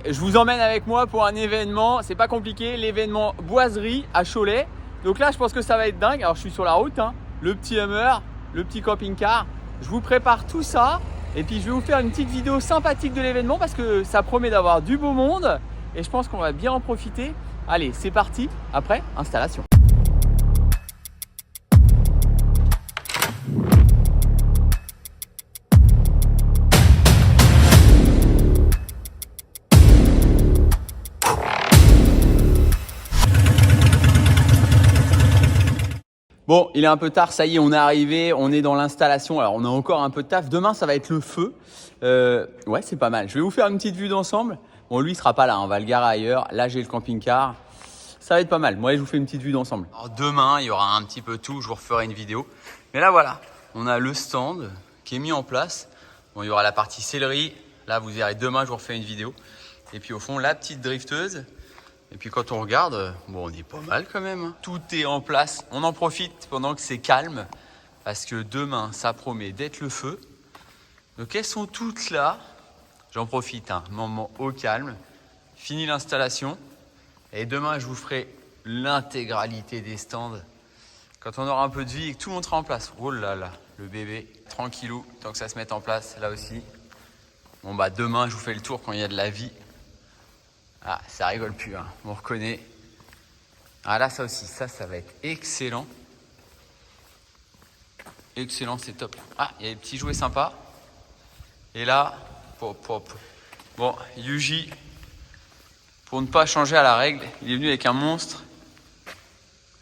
Je vous emmène avec moi pour un événement, c'est pas compliqué, l'événement Boiserie à Cholet. Donc là je pense que ça va être dingue. Alors je suis sur la route, hein, le petit Hummer, le petit camping-car. Je vous prépare tout ça et puis je vais vous faire une petite vidéo sympathique de l'événement parce que ça promet d'avoir du beau monde et je pense qu'on va bien en profiter. Allez, c'est parti, après installation. Bon, il est un peu tard, ça y est, on est arrivé, on est dans l'installation. Alors, on a encore un peu de taf. Demain, ça va être le feu. Ouais, c'est pas mal. Je vais vous faire une petite vue d'ensemble. Bon, lui, il sera pas là, on va le garer ailleurs. Là, j'ai le camping-car. Ça va être pas mal. Moi, je vous fais une petite vue d'ensemble. Alors, demain, il y aura un petit peu tout. Je vous referai une vidéo. Mais là, voilà, on a le stand qui est mis en place. Bon, il y aura la partie céleri. Là, vous verrez demain, je vous refais une vidéo. Et puis, au fond, la petite drifteuse. Et puis quand on regarde, bon, on est pas mal quand même. Tout est en place. On en profite pendant que c'est calme parce que demain, ça promet d'être le feu. Donc elles sont toutes là. J'en profite, un moment au calme. Fini l'installation. Et demain, je vous ferai l'intégralité des stands. Quand on aura un peu de vie et que tout le monde sera en place. Oh là là, le bébé, tranquillou, tant que ça se mette en place, là aussi. Bon bah demain, je vous fais le tour quand il y a de la vie. Ah, ça rigole plus, hein. On reconnaît. Ah là, ça aussi, ça va être excellent. Excellent, c'est top. Ah, il y a des petits jouets sympas. Et là, pop. Bon, Yuji, pour ne pas changer à la règle, il est venu avec un monstre.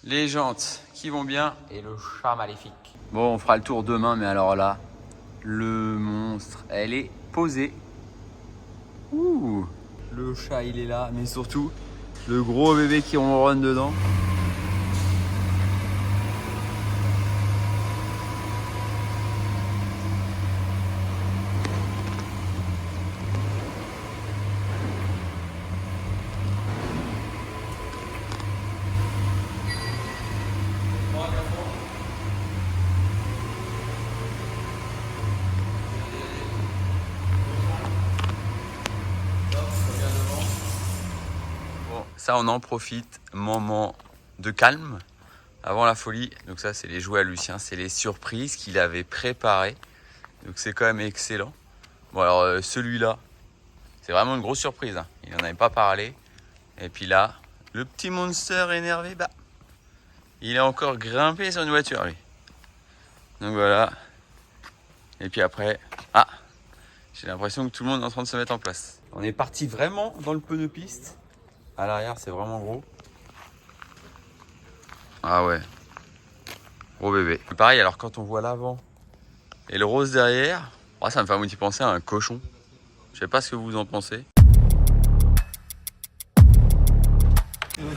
Les jantes qui vont bien et le chat maléfique. Bon, on fera le tour demain, mais alors là, le monstre, elle est posée. Ouh! Le chat il est là, mais surtout le gros bébé qui ronronne dedans. Ça, on en profite, moment de calme avant la folie. Donc ça, c'est les jouets à Lucien, c'est les surprises qu'il avait préparées. Donc c'est quand même excellent. Bon alors celui-là, c'est vraiment une grosse surprise, hein. Il n'en avait pas parlé. Et puis là, le petit monster énervé, bah, il est encore grimpé sur une voiture, lui. Donc voilà. Et puis après, ah, j'ai l'impression que tout le monde est en train de se mettre en place. On est parti vraiment dans le pneu piste. À l'arrière, c'est vraiment gros. Ah ouais. Gros bébé. Pareil, alors quand on voit l'avant et le rose derrière, oh, ça me fait un petit penser à un cochon. Je sais pas ce que vous en pensez.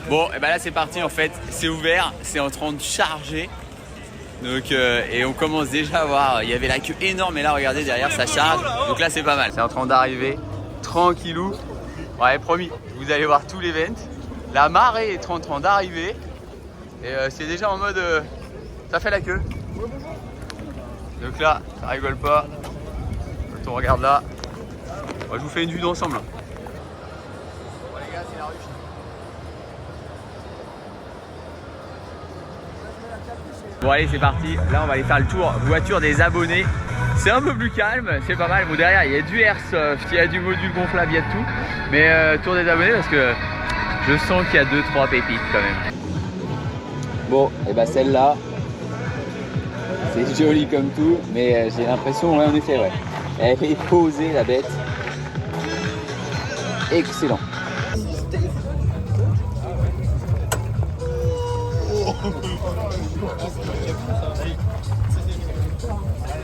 Bon, et ben là c'est parti en fait. C'est ouvert, c'est en train de charger. Donc, et on commence déjà à voir, il y avait la queue énorme et là regardez derrière ça charge. Donc là c'est pas mal. C'est en train d'arriver tranquillou. Ouais, promis, vous allez voir tout l'event. La marée est en train d'arriver. Et c'est déjà en mode... ça fait la queue. Donc là, ça rigole pas. Quand on regarde là, moi, je vous fais une vue d'ensemble. Bon les gars, c'est la ruche. Bon allez, c'est parti. Là, on va aller faire le tour voiture des abonnés. C'est un peu plus calme, c'est pas mal. Bon, derrière, il y a du airsoft, il y a du module gonflable, il y a tout. Mais tour des abonnés parce que je sens qu'il y a 2-3 pépites quand même. Bon, et bah celle-là, c'est joli comme tout, mais j'ai l'impression, ouais, en effet, ouais. Elle est posée, la bête. Excellent.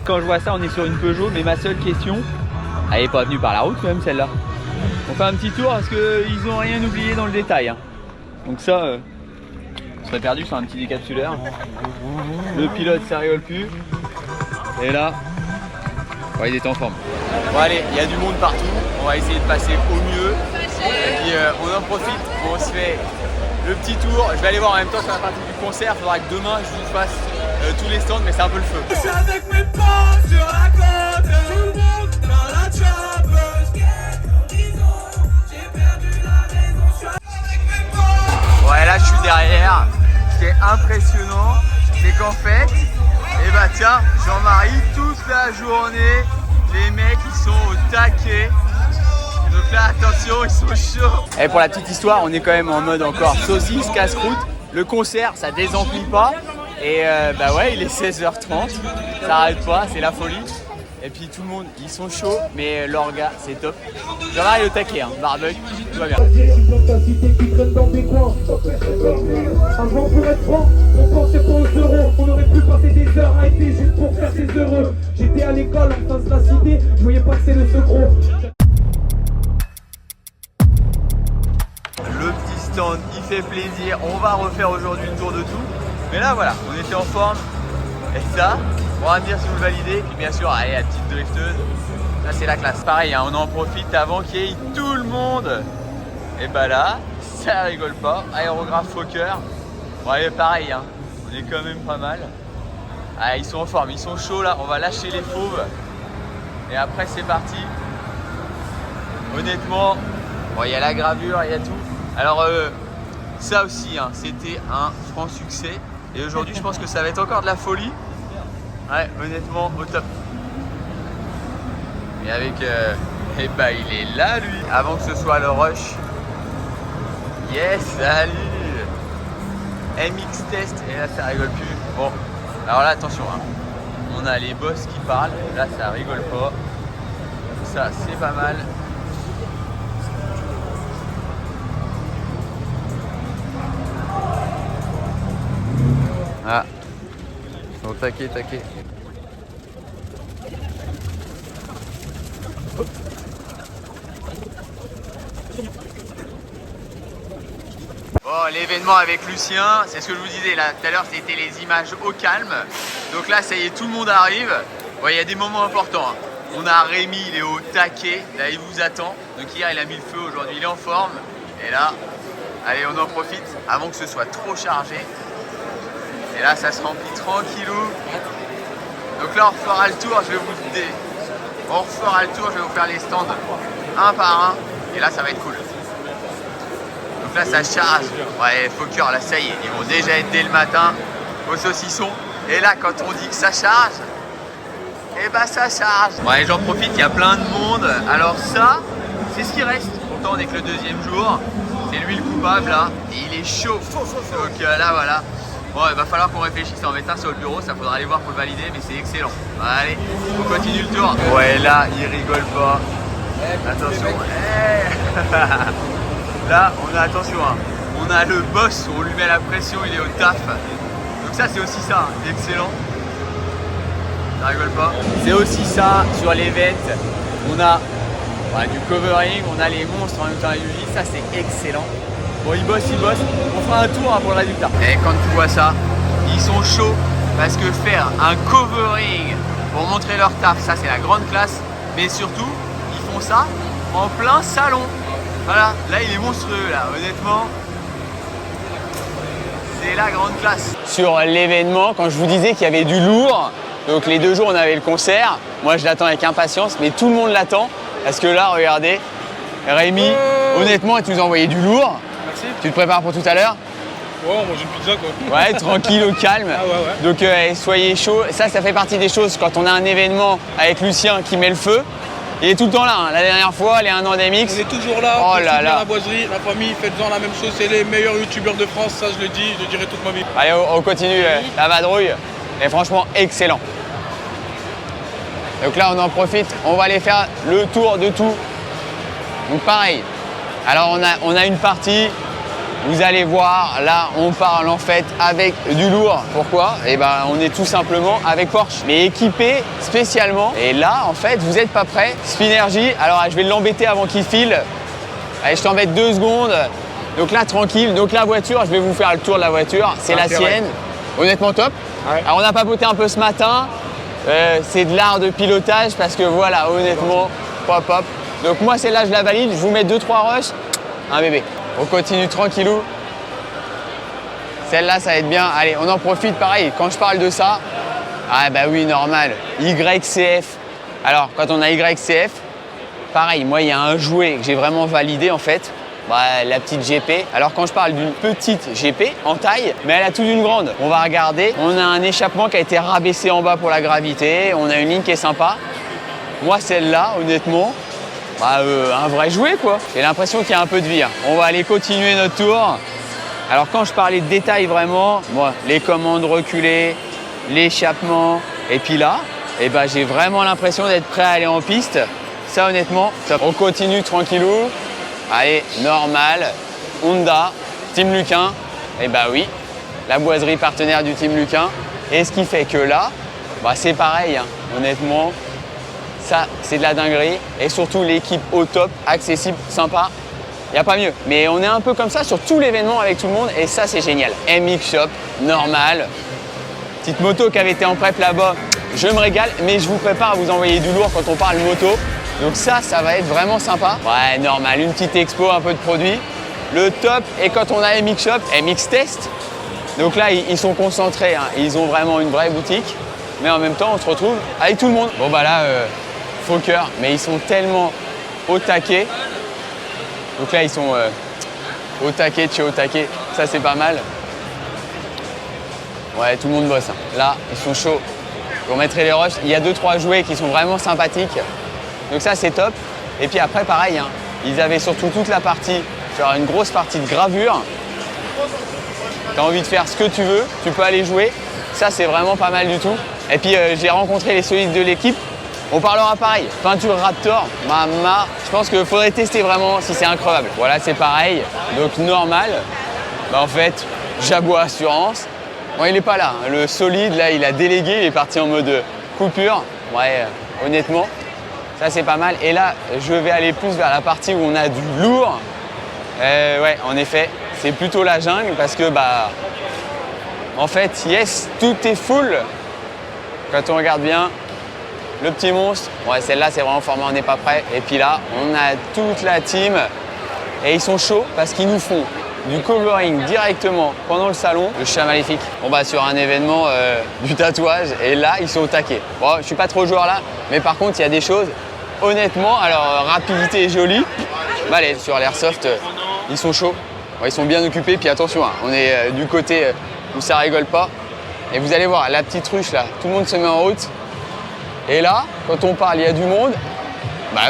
Quand je vois ça, on est sur une Peugeot, mais ma seule question, elle n'est pas venue par la route quand même celle-là. On fait un petit tour parce qu'ils n'ont rien oublié dans le détail, hein. Donc ça, on serait perdu sur un petit décapsuleur. Le pilote, ça rigole plus. Et là, ouais, il est en forme. Bon allez, il y a du monde partout. On va essayer de passer au mieux. Et puis on en profite, on se fait le petit tour. Je vais aller voir en même temps sur la partie du concert. Il faudra que demain je vous fasse tous les stands, mais c'est un peu le feu. Je suis avec mes potes sur la côte, tout le monde dans la trappe. J'ai impressionnant, c'est qu'en fait, et bah tiens, Jean-Marie, toute la journée, les mecs ils sont au taquet. Donc là, attention, ils sont chauds. Et pour la petite histoire, on est quand même en mode encore saucisse, casse-croûte. Le concert, ça désemplit pas. Et bah ouais, il est 16h30. Ça arrête pas, c'est la folie. Et puis tout le monde, ils sont chauds, mais l'orga, c'est top. Jean-Marie est au taquet, hein, barbecue, tout va bien. Avant pour être franc, on pensait pas aux euros. On aurait pu passer des heures à aider juste pour faire ses heureux. J'étais à l'école en face de la cité, je voyais passer le second. Le petit stand, il fait plaisir. On va refaire aujourd'hui le tour de tout. Mais là, voilà, on était en forme. Et ça, on va me dire si vous le validez. Et puis bien sûr, allez, la petite drifteuse. Là, c'est la classe. Pareil, hein, on en profite avant qu'il y ait tout le monde. Et bah là, ça rigole pas. Aérographe Fokker. Bon, allez, pareil, hein, on est quand même pas mal. Ah, ils sont en forme, ils sont chauds là. On va lâcher les fauves. Et après, c'est parti. Honnêtement, bon, il y a la gravure, il y a tout. Alors, ça aussi, hein, c'était un franc succès. Et aujourd'hui, je pense que ça va être encore de la folie. Ouais, honnêtement, au top. Et avec, eh ben, il est là, lui. Avant que ce soit le rush. Yes, salut. MX test. Et là, ça rigole plus. Bon, alors là, attention, hein. On a les boss qui parlent. Là, ça rigole pas. Ça, c'est pas mal. Ah, ils sont taqués. Bon, l'événement avec Lucien, c'est ce que je vous disais là tout à l'heure, c'était les images au calme. Donc là, ça y est, tout le monde arrive. Bon, il y a des moments importants, hein. On a Rémi, il est au taquet, là il vous attend. Donc hier, il a mis le feu, aujourd'hui il est en forme. Et là, allez, on en profite avant que ce soit trop chargé. Et là, ça se remplit tranquillou. Donc là, on refera le tour. Je vais vous faire les stands un par un. Et là, ça va être cool. Donc là, ça charge. Ouais, Fokker, là, ça y est. Ils vont déjà être dès le matin au saucisson. Et là, quand on dit que ça charge, et bah ça charge. Ouais, j'en profite, il y a plein de monde. Alors ça, c'est ce qui reste. Pourtant, on n'est que le deuxième jour. C'est lui le coupable, là. Et il est chaud. Donc là, voilà. Bon, il va falloir qu'on réfléchisse à en mettre un sur le bureau, ça faudra aller voir pour le valider, mais c'est excellent. Allez, on continue le tour. Ouais, là, il rigole pas. Attention. Là, on a attention, hein. On a le boss, on lui met la pression, il est au taf. Donc ça, c'est aussi ça, hein. Excellent. Ça rigole pas. C'est aussi ça sur l'event. On a du covering, on a les monstres en même temps à UJ, ça c'est excellent. Bon, ils bossent. On fera un tour, hein, pour le résultat. Et quand tu vois ça, ils sont chauds parce que faire un covering pour montrer leur taf, ça c'est la grande classe. Mais surtout, ils font ça en plein salon. Voilà, là il est monstrueux là, honnêtement. C'est la grande classe. Sur l'événement, quand je vous disais qu'il y avait du lourd, donc les 2 jours on avait le concert, moi je l'attends avec impatience, mais tout le monde l'attend. Parce que là, regardez, Rémi, honnêtement, tu nous as envoyé du lourd. Merci. Tu te prépares pour tout à l'heure? Ouais, on mange une pizza quoi. Ouais, tranquille, au calme. Ah ouais. Donc soyez chaud. Ça fait partie des choses quand on a un événement avec Lucien qui met le feu. Il est tout le temps là, hein. La dernière fois, les 1 an d'MX. On est toujours là, Oh on là là. la boiserie, la famille, faites-en la même chose. C'est les meilleurs youtubeurs de France, ça je le dis, je le dirai toute ma vie. Allez, on continue la vadrouille. Et franchement, excellent. Donc là, on en profite. On va aller faire le tour de tout. Donc pareil. Alors on a une partie. Vous allez voir, là, on parle en fait avec du lourd. Pourquoi? Eh ben, on est tout simplement avec Porsche, mais équipé spécialement. Et là, en fait, vous n'êtes pas prêts. Spinergy, alors je vais l'embêter avant qu'il file. Allez, je t'embête 2 secondes. Donc là, tranquille. Donc la voiture, je vais vous faire le tour de la voiture. C'est la sienne. Honnêtement, top. Ouais. Alors on a papoté un peu ce matin. C'est de l'art de pilotage parce que voilà, honnêtement, pop. Donc moi, celle-là, je la valide. Je vous mets 2-3 rushs. Un bébé. On continue tranquillou. Celle-là, ça va être bien. Allez, on en profite pareil. Quand je parle de ça, ah bah oui, normal. YCF. Alors, quand on a YCF, pareil, moi, il y a un jouet que j'ai vraiment validé en fait. la petite GP. Alors quand je parle d'une petite GP en taille, mais elle a tout d'une grande. On va regarder, on a un échappement qui a été rabaissé en bas pour la gravité, on a une ligne qui est sympa. Moi celle-là, honnêtement, un vrai jouet quoi. J'ai l'impression qu'il y a un peu de vie. On va aller continuer notre tour. Alors quand je parlais de détails vraiment, les commandes reculées, l'échappement, et puis là, j'ai vraiment l'impression d'être prêt à aller en piste. Ça honnêtement, top. On continue tranquillou. Allez, normal, Honda, Team Luquin. Oui, la boiserie partenaire du Team Luquin. Et ce qui fait que là, c'est pareil, honnêtement. Ça, c'est de la dinguerie. Et surtout, l'équipe au top, accessible, sympa. Il n'y a pas mieux. Mais on est un peu comme ça sur tout l'événement avec tout le monde. Et ça, c'est génial. MX Shop, normal. Petite moto qui avait été en prep là-bas. Je me régale. Mais je vous prépare à vous envoyer du lourd quand on parle moto. Donc ça va être vraiment sympa. Ouais, normal. Une petite expo, un peu de produits. Le top. Et quand on a MX Shop, MX Test. Donc là, ils sont concentrés. Ils ont vraiment une vraie boutique. Mais en même temps, on se retrouve avec tout le monde. Bon, là... faux cœur, mais ils sont tellement au taquet. Donc là, ils sont au taquet, au taquet. Ça, c'est pas mal. Ouais, tout le monde bosse. Là, ils sont chauds. Je vous remettrai les rushs. Il y a 2-3 jouets qui sont vraiment sympathiques. Donc ça, c'est top. Et puis après, pareil, ils avaient surtout toute la partie, genre une grosse partie de gravure. Tu as envie de faire ce que tu veux, tu peux aller jouer. Ça, c'est vraiment pas mal du tout. Et puis, j'ai rencontré les solides de l'équipe. On parlera pareil, peinture Raptor, je pense qu'il faudrait tester vraiment si c'est increvable. Voilà, c'est pareil, donc normal. En fait, Jaguar Assurance. Bon, il n'est pas là, le solide, là, il a délégué, il est parti en mode coupure. Ouais, honnêtement, ça c'est pas mal. Et là, je vais aller plus vers la partie où on a du lourd. Ouais, en effet, c'est plutôt la jungle parce que, en fait, yes, tout est full. Quand on regarde bien, le petit monstre, ouais, celle-là, c'est vraiment format, on n'est pas prêt. Et puis là, on a toute la team et ils sont chauds parce qu'ils nous font du covering directement pendant le salon. Le chat maléfique, sur un événement du tatouage et là, ils sont au taquet. Bon, je suis pas trop joueur là, mais par contre, il y a des choses, honnêtement, alors rapidité est jolie. Allez, sur l'airsoft, ils sont chauds. Bon, ils sont bien occupés, puis attention, on est du côté où ça rigole pas. Et vous allez voir, la petite ruche là, tout le monde se met en route. Et là, quand on parle, il y a du monde.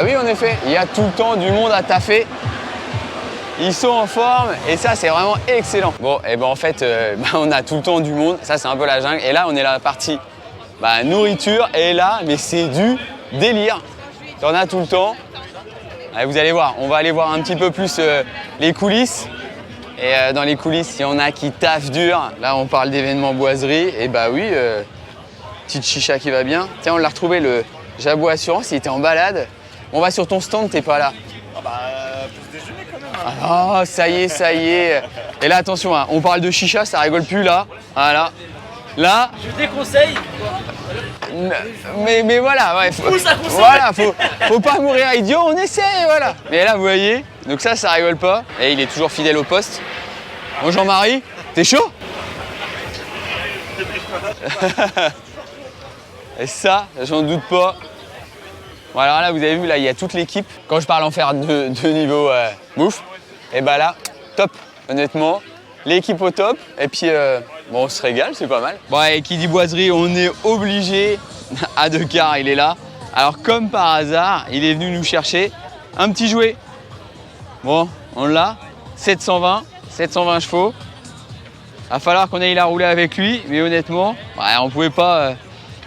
Oui, en effet, il y a tout le temps du monde à taffer. Ils sont en forme et ça, c'est vraiment excellent. Bon, et en fait, on a tout le temps du monde. Ça, c'est un peu la jungle. Et là, on est à la partie nourriture. Et là, mais c'est du délire. T'en as tout le temps. Allez, vous allez voir, on va aller voir un petit peu plus les coulisses. Et dans les coulisses, il y en a qui taffent dur. Là, on parle d'événements boiserie. Et oui... petite chicha qui va bien. Tiens, on l'a retrouvé, le Jaguar Assurance, il était en balade. On va sur ton stand, t'es pas là. Pour déjeuner quand même. Ah, ça y est, ça y est. Et là, attention, on parle de chicha, ça rigole plus là. Voilà. Là. Je déconseille. Mais voilà, ouais. Voilà, faut pas mourir idiot, on essaie, voilà. Mais là, vous voyez, donc ça rigole pas. Et il est toujours fidèle au poste. Bon, Jean-Marie, t'es chaud? Et ça, j'en doute pas. Bon, alors là, vous avez vu, là, il y a toute l'équipe. Quand je parle en faire de niveau bouffe, et là, top, honnêtement. L'équipe au top. Et puis, on se régale, c'est pas mal. Bon, et qui dit boiserie, on est obligé. À Dakar, il est là. Alors, comme par hasard, il est venu nous chercher un petit jouet. Bon, on l'a. 720 chevaux. Va falloir qu'on aille la rouler avec lui, mais honnêtement, on pouvait pas.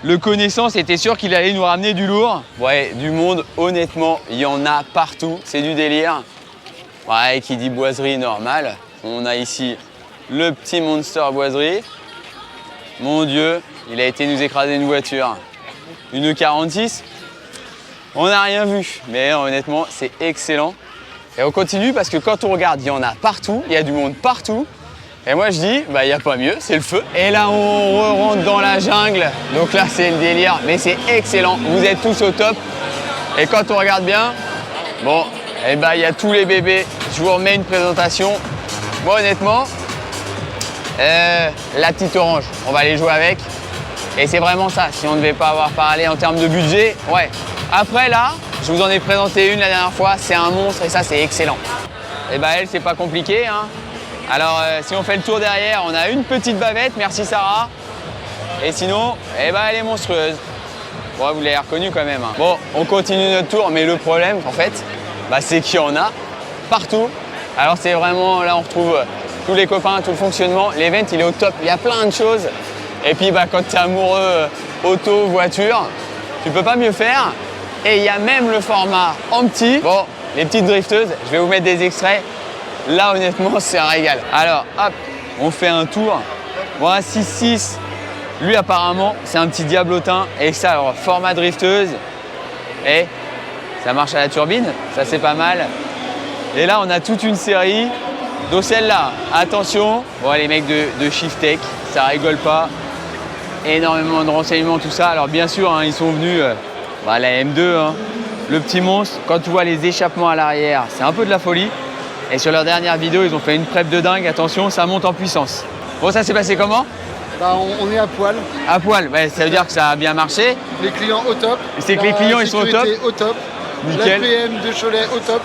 Le connaissant, c'était sûr qu'il allait nous ramener du lourd. Ouais, du monde, honnêtement, il y en a partout. C'est du délire. Ouais, qui dit boiserie normale. On a ici le petit Monster boiserie. Mon Dieu, il a été nous écraser une voiture. Une 46. On n'a rien vu, mais honnêtement, c'est excellent. Et on continue parce que quand on regarde, il y en a partout. Il y a du monde partout. Et moi je dis, il n'y a pas mieux, c'est le feu. Et là on rentre dans la jungle, donc là c'est le délire, mais c'est excellent, vous êtes tous au top. Et quand on regarde bien, il y a tous les bébés. Je vous remets une présentation. Moi honnêtement, la petite orange, on va aller jouer avec. Et c'est vraiment ça, si on ne devait pas avoir parlé en termes de budget, ouais. Après là, je vous en ai présenté une la dernière fois, c'est un monstre et ça c'est excellent. et bah elle, c'est pas compliqué, hein. Alors, si on fait le tour derrière, on a une petite bavette, merci Sarah. Et sinon, eh ben, elle est monstrueuse. Bon, vous l'avez reconnue quand même, hein. Bon, on continue notre tour, mais le problème, en fait, bah, c'est qu'il y en a partout. Alors, c'est vraiment, là, on retrouve tous les copains, tout le fonctionnement. L'event, il est au top, il y a plein de choses. Et puis, bah, quand tu es amoureux auto, voiture, tu peux pas mieux faire. Et il y a même le format en petit. Bon, les petites drifteuses, je vais vous mettre des extraits. Là, honnêtement, c'est un régal. Alors, hop, on fait un tour. Voilà, 6-6. Lui, apparemment, c'est un petit diablotin. Et ça, alors, format drifteuse. Et ça marche à la turbine. Ça, c'est pas mal. Et là, on a toute une série. Donc, celle-là, attention. Bon, les mecs de Shift Tech, ça rigole pas. Énormément de renseignements, tout ça. Alors, bien sûr, hein, ils sont venus la M2, hein, le petit monstre. Quand tu vois les échappements à l'arrière, c'est un peu de la folie. Et sur leur dernière vidéo, ils ont fait une prep de dingue. Attention, ça monte en puissance. Bon, ça s'est passé comment? Bah, on est à poil. À poil, ouais, ça veut dire que ça a bien marché. Les clients au top. C'est que les clients, ils sont au top. Au top. Nickel. La PM de Cholet au top.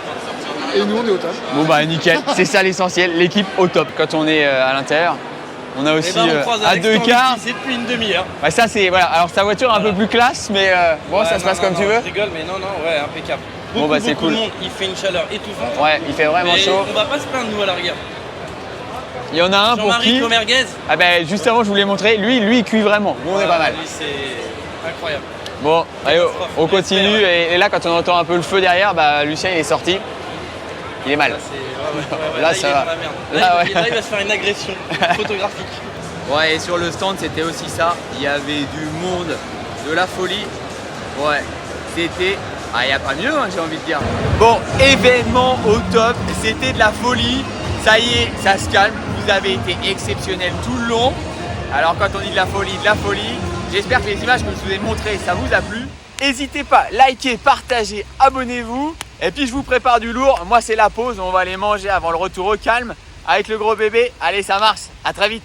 Et nous, on est au top. Bon, bah nickel. C'est ça l'essentiel, l'équipe au top. Quand on est à l'intérieur, on a aussi à 2 quarts. C'est depuis une demi-heure. Ouais, ça, c'est. Voilà. Alors, sa voiture est un peu plus classe, mais bon, Ouais, ça se passe comme tu veux. Je rigole, mais non, ouais, impeccable. Bon, bah, c'est cool. De monde, il fait une chaleur étouffante. Ouais, il fait vraiment Mais chaud. on va pas se plaindre, nous, à la rigueur. Il y en a un pour Jean-Marie qui. Comerguez. Ah, ben, juste avant, je vous l'ai montré. Lui, il cuit vraiment. Nous, on est pas mal. Lui, c'est incroyable. Bon, allez, on continue. J'espère, Et là, quand on entend un peu le feu derrière, bah, Lucien, il est sorti. Il est mal. Là, Là, il ça est va. dans la merde. Là, Là, ouais. il va se faire une agression photographique. Ouais, et sur le stand, c'était aussi ça. Il y avait du monde, de la folie. Ouais, c'était. Ah, il n'y a pas mieux, hein, j'ai envie de dire. Bon, événement au top. C'était de la folie. Ça y est, ça se calme. Vous avez été exceptionnels tout le long. Alors, quand on dit de la folie, j'espère que les images que je vous ai montrées, ça vous a plu. N'hésitez pas, likez, partagez, abonnez-vous. Et puis, je vous prépare du lourd. Moi, c'est la pause. On va aller manger avant le retour au calme avec le gros bébé. Allez, ça marche. À très vite.